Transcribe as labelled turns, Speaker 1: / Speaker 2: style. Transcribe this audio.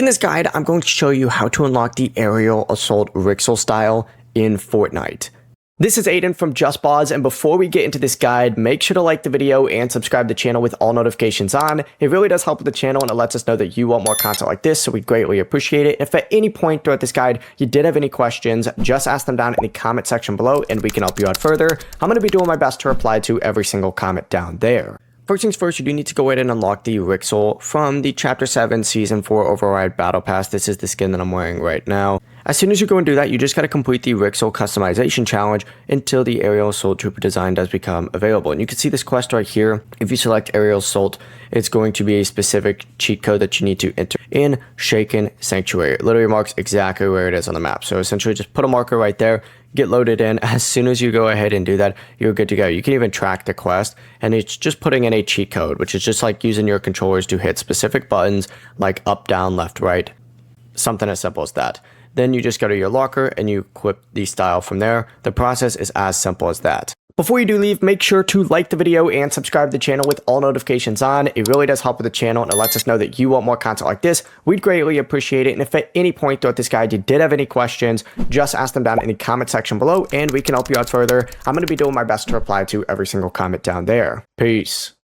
Speaker 1: In this guide, I'm going to show you how to unlock the Aerial Assault Wrixel style in Fortnite. This is Aiden from JustBoz, and before we get into this guide, make sure to like the video and subscribe to the channel with all notifications on. It really does help with the channel, and it lets us know that you want more content like this, so we greatly appreciate it. If at any point throughout this guide you did have any questions, just ask them down in the comment section below, and we can help you out further. I'm going to be doing my best to reply to every single comment down there. First things first, you do need to go ahead and unlock the Wrixel from the Chapter 7 Season 4 Override Battle Pass. This is the skin that I'm wearing right now. As soon as you go and do that, you just got to complete the Wrixel customization challenge until the Aerial Assault Trooper design does become available. And you can see this quest right here. If you select Aerial Assault, it's going to be a specific cheat code that you need to enter in Shaken Sanctuary. It literally marks exactly where it is on the map. So essentially just put a marker right there, get loaded in. As soon as you go ahead and do that, you're good to go. You can even track the quest, and it's just putting in a cheat code, which is just like using your controllers to hit specific buttons like up, down, left, right, something as simple as that. Then you just go to your locker and you equip the style from there. The process is as simple as that. Before you do leave, make sure to like the video and subscribe to the channel with all notifications on. It really does help with the channel, and it lets us know that you want more content like this. We'd greatly appreciate it. And if at any point throughout this guide you did have any questions, just ask them down in the comment section below, and we can help you out further. I'm going to be doing my best to reply to every single comment down there. Peace.